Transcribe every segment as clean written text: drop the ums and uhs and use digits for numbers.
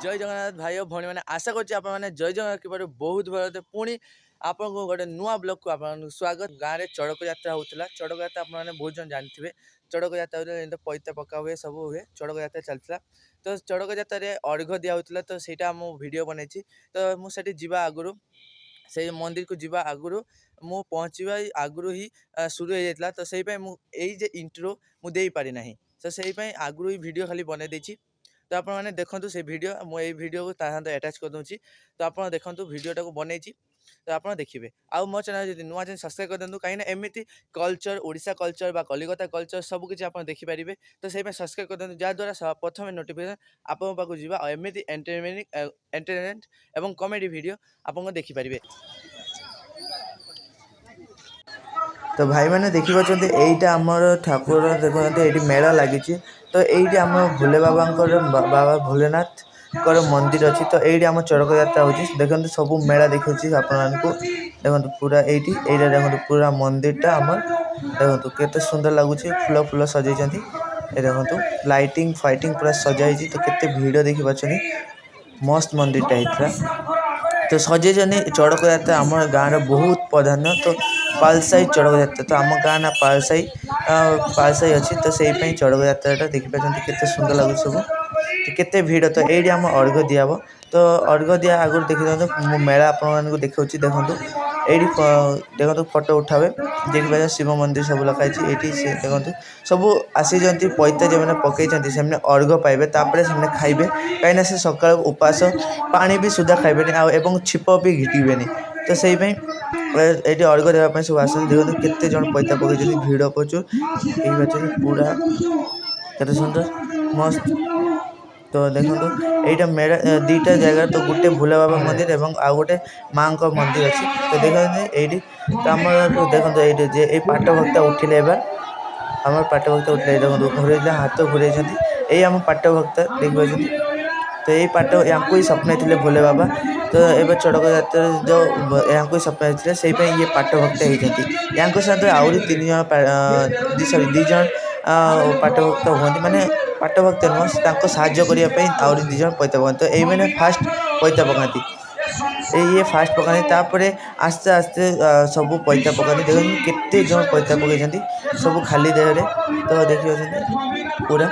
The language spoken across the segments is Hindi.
जय जगन्नाथ भाई और भौणी मैंने आशा कर जय जगन्नाथ कि बहुत भल पुणी आपन को गोटे नुआ ब्लॉग को आपन स्वागत। गाँव में चड़क यात्रा होता चड़क यात्रा आपने बहुत जन जानते चड़क यात्रा होता पैता पका हुए सब हुए चड़क यात्रा चलता तो चड़क यात्रा अर्घ दिया होता तो सहीटा मु वीडियो बनई तो मुझे जीवा आगु से मंदिर को जीवा आगु मु पहुँचवा आगु ही शुरू हो जाता तो से मुझे इंट्रो मुझे पारि ना तो से आगु ही वीडियो खाली बनई देती तो आप देखो से वीडियो मुझे वीडियो को सहित अटैच कर दूसरी तो आप देखो वीडियोटा को बनई तो आप देखिए आउ मो चैनल जब नुआ चैनल सब्सक्राइब कर दिखाँ कहीं एमती कल्चर ओडिशा कल्चर बा कलिकता कल्चर सबकि आप देखिपारे तो से सब्सक्राइब कर दिखाँ जहाँद्वारा प्रथम नोटिफिकेशन आपको पाक जा एमती एंटरटेनमेंट एवं कॉमेडी वीडियो आपको देखिपारे। तो भाई मैंने देखिए यहीटा आमर ठाकुर देखते ये मेला लगी तो ये आम भोले बाबा बाबा भोलेनाथ मंदिर अच्छी तो ये आम चड़क यात्रा हो देखते सब मेला देखी आपको देखो पूरा ये देखो पूरा मंदिरटा आम देखो केते सुंदर लगुच फूल फूल सजे देखो लाइटिंग फाइटिंग पूरा सजाई तो केते भिड़ देखी पार्टी मस्त मंदिरटा होता तो सजे चड़क यात्रा आम गाँव बहुत प्राधान्य तो पालसाई चड़क यात्रा तो आम गाँ ना पालसाई अच्छी तो से चड़क यात्रा देखिपार के सुंदर लगे सब तो केते भिड़ तो ये आम अर्घ दिहब तो अर्घ दिया आगुरी देखी दिखाँ मेला आपको देखा देखो ये देखो फोटो उठावे देखिए शिव मंदिर सब लखाई ये देखो सब आसी पैता जो मैंने पकई से अर्घ पाइबे तापर से खाइबे कहीं से सका उपास पानी भी सुधा खाइबे एवं छिप भी घिटिबे तो से ये अर्घ देवाई सब आस देखो केते जन पैता पकई भिड़ प्रचुर पूरा केते सुंदर मस्त तो देखो यहाँ मेरा दुईटा जगह तो गोटे भोले बाबा मंदिर और आउ गोटे माँ का मंदिर अच्छी तो देखते ये तो आम देखो ये पाट भक्ता उठिले आम पाट भक्ता उठिले देखो घूरे हाथ घूरे यही आम पाट भक्ता देखिए तो यही पाट या ही स्वप्न थे भोले बाबा तो ये चड़क यात्रा जो यहाँ ही स्वप्न थे से ये पाट भक्ता होती या साथ आहरी 3 जन सॉरी 2 जन पाट भक्ता हमें माने पाट भक्ता नुह साहाଯ୍य करने आहरी 2 जन पैता पकाते तो ये फास्ट पैता पकाती ये फास्ट पकाती तापर आस्ते आस्ते सब पैता पकाती देखो केते जन पैता पकई सब खाली देहरे तो देखिए पूरा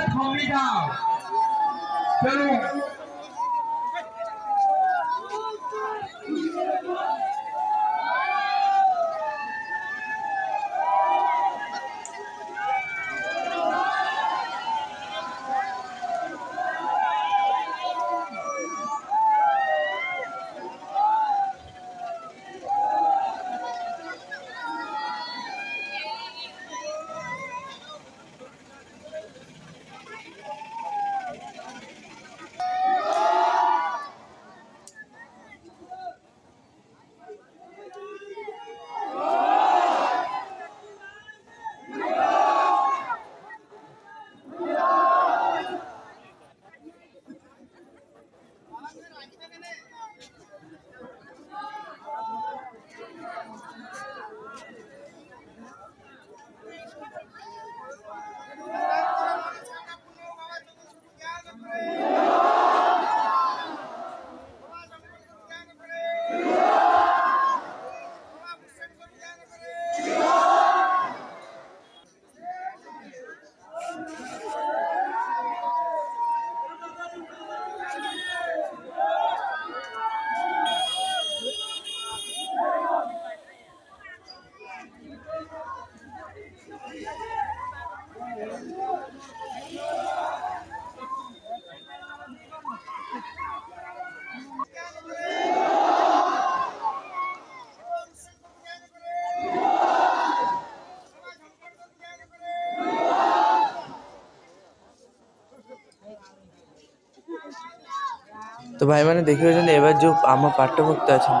तो भाई मैंने देखिए एवं जो आम पाट भक्त अच्छा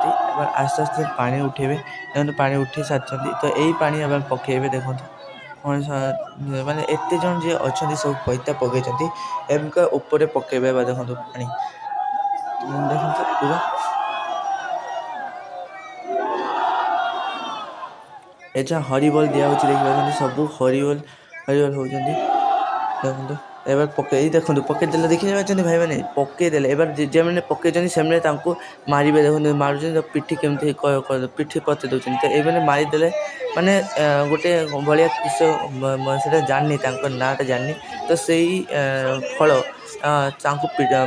आस्ते आस्ते पानी उठेबे देखो पानी उठी सारी तो यही पानी एवं पकेबे देखो माने एत जन जी अच्छा सब पैता पकई एमका ऊपर पकेबे देखो पानी देखो पूरा एजा हरिबोल दिया देखिए सब हरिबोल हरिबोल होती देखो एबार पकई देखो पकईदे देखी भाई मैंने पकईदे एबार जेमें पकईन से मारे देखो मार्च पिठी केमती पिठी पते दूसरी तो ये मारिदे माने गोटे भाया किस जानी नाटा जानी तो से फल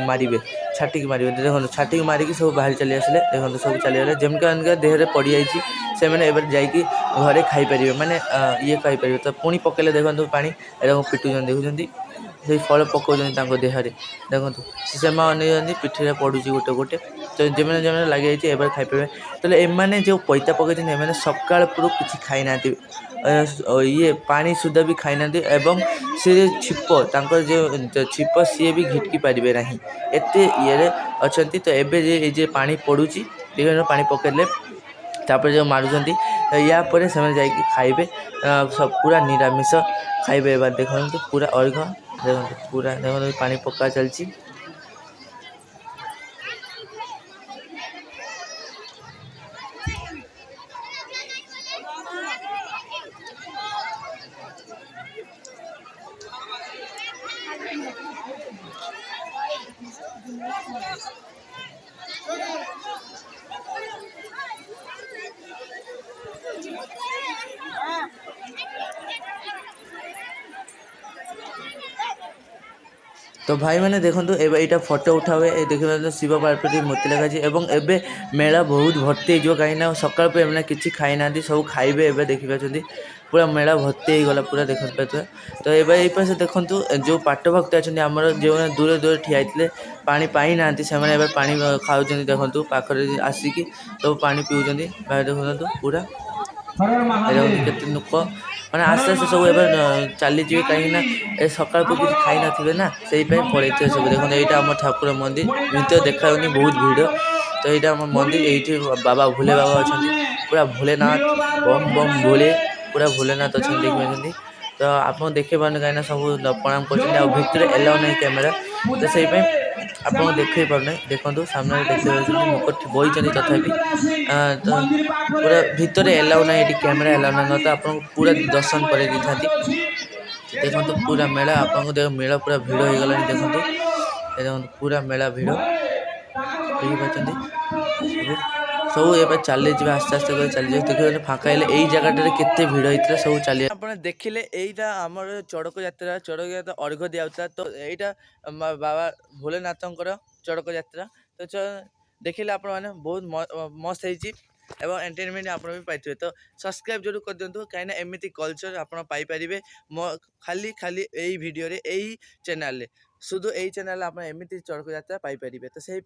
मारे छाटिक मारे देखो छाटिक मारिक सब बाहर चली आसले देखो सब चलीगले जमका देहरे पड़ जाइए से घरे खाईपर माने ये खाईपर तो पुणी पकड़े देखो पा पिटुन देखुं से फल पकाउं देहरे देखो से अनेक पिठी पड़ू गोटे गोटे तो जमें जमें लगे एबार खाईपर तो एमाने जो पैता पकड़ सकाल पूर्व किसी खाई ना ये पानी सुधा भी खाई ना एवं से छिप जो छिप सी भी घिटकी पारे ना एत ये अच्छा तो ये पानी पड़ू पानी पकड़े तापर जो मारुंट या से खाइबे सब पूरा निरामिष खाइबे एबार देखो पूरा अर्घ देखो पूरा देखो पानी पका चलती तो भाई मैंने देखो यहाँ फोटो उठावे देखिए शिव पार्वती मूर्ति लगा एवं मेला बहुत भर्ती हो कहीं सकाल पे किसी खाई ना सब खाइबे एवं देखिए पूरा मेला भर्ती हो गला पूरा देख पाते तो ये से देखो जो पाट भक्त अच्छा आमर जो दूर दूर ठिया पानी पाई ना से पानी खाऊ देखो पाखे आसिकी सब पानी पीऊँ देखो पूरा केते लोक मैंने आस्ते आस्ते सब एवं चली जी कहीं सकाल को किसी खाई ना ना से पड़े सब देखो यहाँ आम ठाकुर मंदिर भितर देखा बहुत भिड़ तो यहाँ आम मंदिर ये बाबा भोले बाबा अच्छा पूरा भोलेनाथ बम बम भोले पूरा भोलेनाथ अच्छा देखिए तो आप देखे पारे कहीं सब प्रणाम कर एलाउ नहीं कैमेरा तो से आप देखे पारना देखो सामने देखते लोक बही तथापि तो पूरा भितर एलाउ ना ये कैमेरा एलाउ ना तो आप पूरा दर्शन कर देखो पूरा मेला आपको देख मेला पूरा भिड़ हो गला देखो पूरा मेला भिड़ देखिए सब ये चली जाए आस्ते आस्ते कर चली देखिए फाँका यही जगह केते भिड़ होता सब चली आप देखिले यहीटा आम चड़क यात्रा अर्घ दिया तो यहाँ बाबा भोलेनाथ चड़क यात्रा तो देखिले आप बहुत मस्त है एवं एंटरटेनमेंट आप भी पाइबे तो सब्सक्राइब जरूर कर दिंतु कहीं एमती कल्चर आपरे खाली खाली यही भिडियो यही चैनल शुद्ध यही चैनल आप एमती चड़क यात्रा पाइपर तो से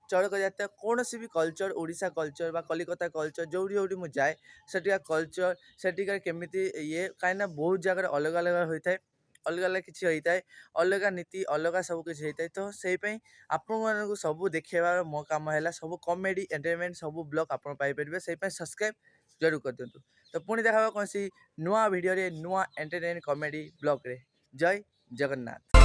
चड़क यात्रा कौन सी भी culture Odisha culture Kolkata culture जो मुझे जाए सेठिका कल्चर सेठिकार केमी ये कहीं बहुत जगह अलग अलग होता है अलग अलग किसी होता है अलग नीति अलग सब किसी होता है तो से आपण सब देखार मो कम है सब कॉमेडी एंटरटेनमेंट सब ब्लॉग आप पाइपर से सब्सक्राइब जरूर कर दिंतु तो पुणी देखा कौन सी नुआ वीडियो नुआ एंटरटेनमेंट कॉमेडी ब्लॉग रे जय जगन्नाथ।